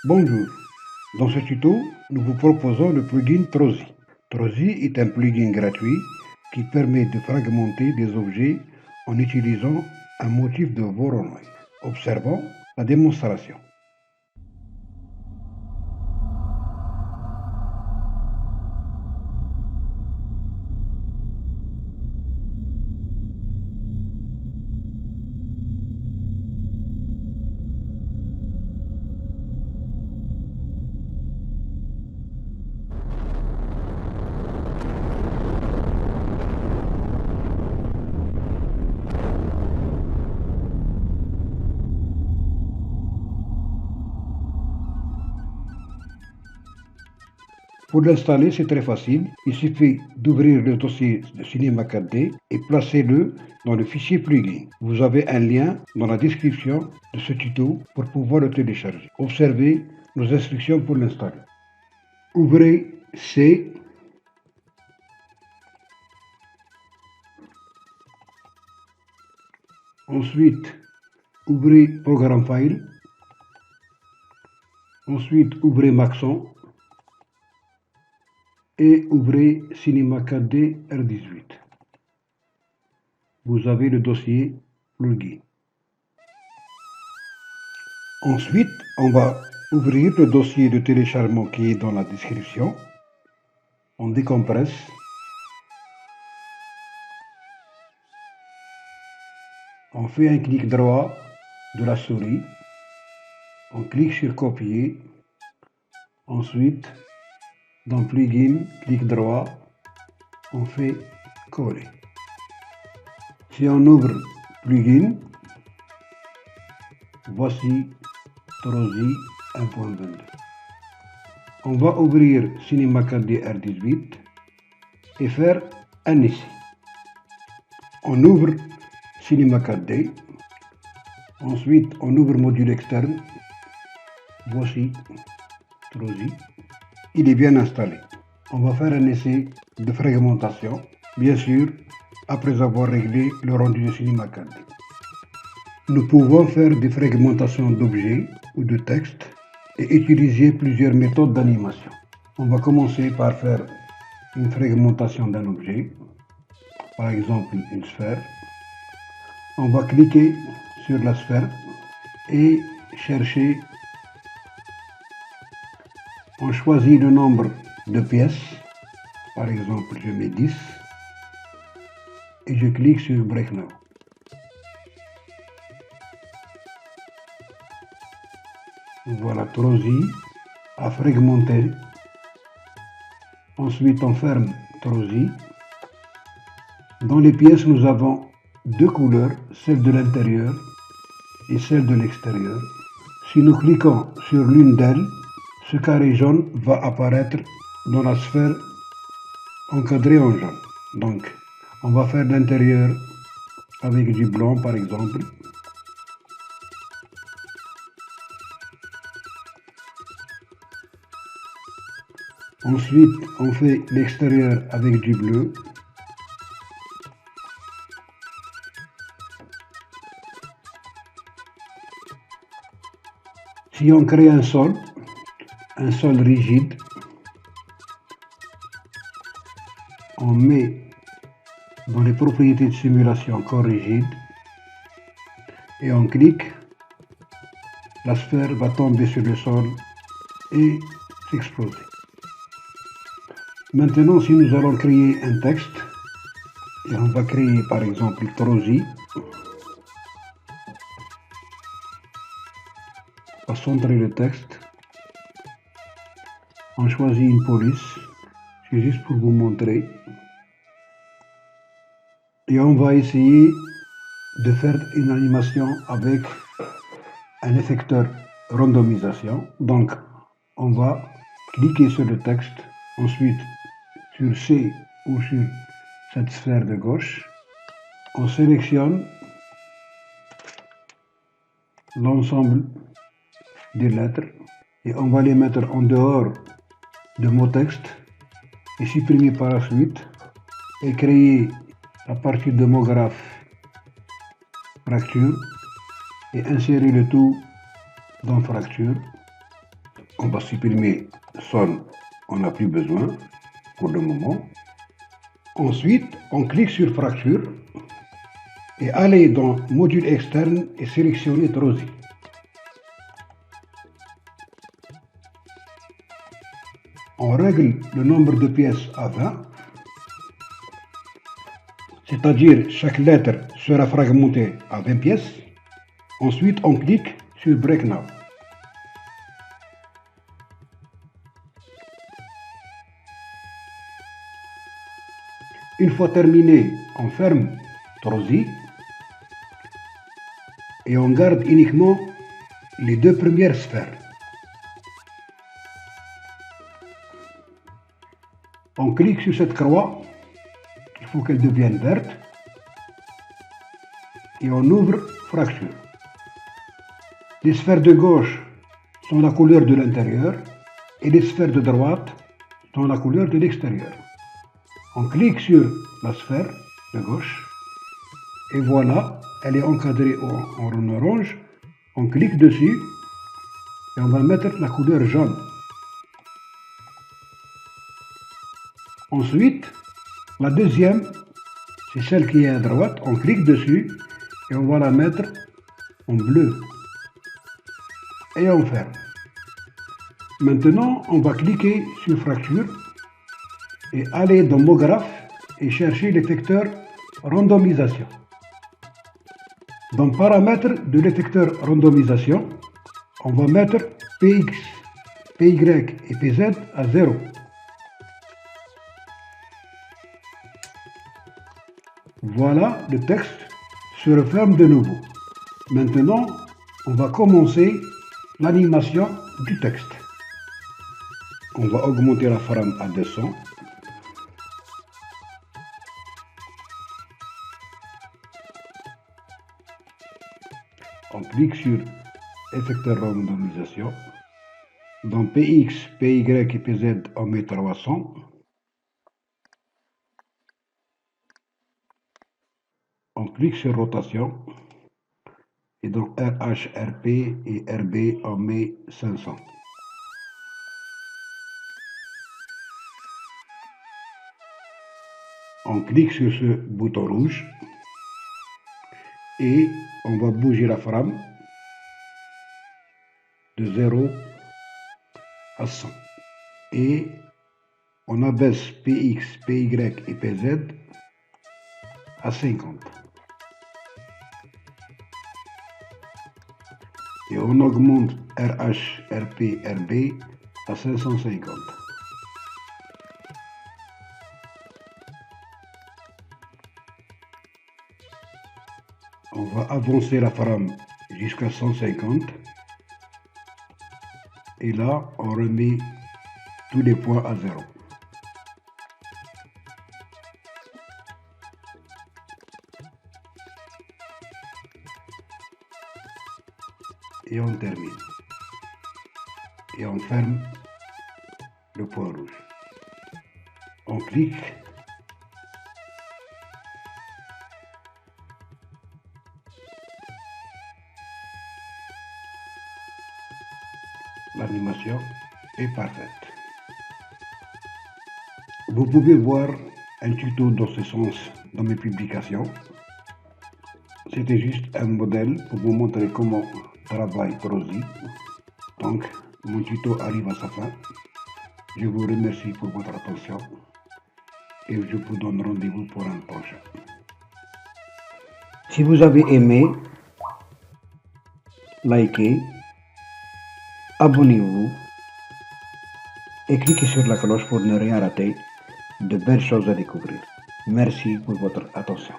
Bonjour, dans ce tuto, nous vous proposons le plugin Trozy. Trozy est un plugin gratuit qui permet de fragmenter des objets en utilisant un motif de Voronoi. Observons la démonstration. Pour l'installer, c'est très facile. Il suffit d'ouvrir le dossier de Cinema 4D et placer-le dans le fichier plugin. Vous avez un lien dans la description de ce tuto pour pouvoir le télécharger. Observez nos instructions pour l'installer. Ouvrez C. Ensuite, ouvrez Programme File. Ensuite, ouvrez Maxon. Et ouvrez Cinema 4D R18. Vous avez le dossier plugin. Ensuite, on va ouvrir le dossier de téléchargement qui est dans la description. On décompresse. On fait un clic droit de la souris. On clique sur copier. Ensuite, dans plugin, clic droit, on fait coller. Si on ouvre plugin, voici Trozy 1.22. On va ouvrir Cinema 4D R18 et faire un essai. On ouvre Cinema 4D. Ensuite, on ouvre module externe. Voici Trozy. Il est bien installé. On va faire un essai de fragmentation, bien sûr, après avoir réglé le rendu de Cinema 4D. Nous pouvons faire des fragmentations d'objets ou de textes et utiliser plusieurs méthodes d'animation. On va commencer par faire une fragmentation d'un objet, par exemple une sphère. On va cliquer sur la sphère et chercher. On choisit le nombre de pièces, par exemple je mets 10 et je clique sur Break Now. Voilà, Trozy à fragmenter. Ensuite on ferme Trozy. Dans les pièces nous avons deux couleurs, celle de l'intérieur et celle de l'extérieur. Si nous cliquons sur l'une d'elles, ce carré jaune va apparaître dans la sphère encadrée en jaune. Donc, on va faire l'intérieur avec du blanc, par exemple. Ensuite, on fait l'extérieur avec du bleu. Si on crée un sol rigide, on met dans les propriétés de simulation corps rigide et on clique, la sphère va tomber sur le sol et s'exploser. Maintenant, si nous allons créer un texte, et on va créer par exemple Trozy, on va centrer le texte. On choisit une police, c'est juste pour vous montrer. Et on va essayer de faire une animation avec un effecteur randomisation. Donc, on va cliquer sur le texte, ensuite sur C ou sur cette sphère de gauche. On sélectionne l'ensemble des lettres et on va les mettre en dehors de mot texte et supprimer par la suite et créer à partir de mot graphe fracture et insérer le tout dans fracture On va supprimer son, on n'a plus besoin pour le moment. Ensuite, on clique sur fracture et aller dans module externe et sélectionner Trosi. On règle le nombre de pièces à 20, c'est-à-dire chaque lettre sera fragmentée à 20 pièces. Ensuite, on clique sur Break Now. Une fois terminé, on ferme Trosi et on garde uniquement les deux premières sphères. On clique sur cette croix, il faut qu'elle devienne verte et on ouvre fracture. Les sphères de gauche sont la couleur de l'intérieur et les sphères de droite sont la couleur de l'extérieur. On clique sur la sphère de gauche et voilà, elle est encadrée en orange. On clique dessus et on va mettre la couleur jaune. Ensuite, la deuxième, c'est celle qui est à droite. On clique dessus et on va la mettre en bleu. Et on ferme. Maintenant, on va cliquer sur fracture et aller dans mot graphe et chercher l'effecteur randomisation. Dans paramètres de l'effecteur randomisation, on va mettre Px, Py et Pz à 0. Voilà, le texte se referme de nouveau. Maintenant, on va commencer l'animation du texte. On va augmenter la forme à 200. On clique sur effecteur randomisation. Dans Px, Py et Pz, on met 300. On clique sur rotation. Et dans RH, RP et RB, on met 500. On clique sur ce bouton rouge et on va bouger la frame de 0 à 100. Et on abaisse Px, Py et Pz à 50. Et on augmente RH, RP, RB à 550. On va avancer la frame jusqu'à 150. Et là, on remet tous les points à 0. Et on termine. Et on ferme le point rouge. On clique. L'animation est parfaite. Vous pouvez voir un tuto dans ce sens dans mes publications. C'était juste un modèle pour vous montrer comment travaille Trosi. Donc, mon tuto arrive à sa fin. Je vous remercie pour votre attention et je vous donne rendez-vous pour un prochain. Si vous avez aimé, likez, abonnez-vous et cliquez sur la cloche pour ne rien rater de belles choses à découvrir. Merci pour votre attention.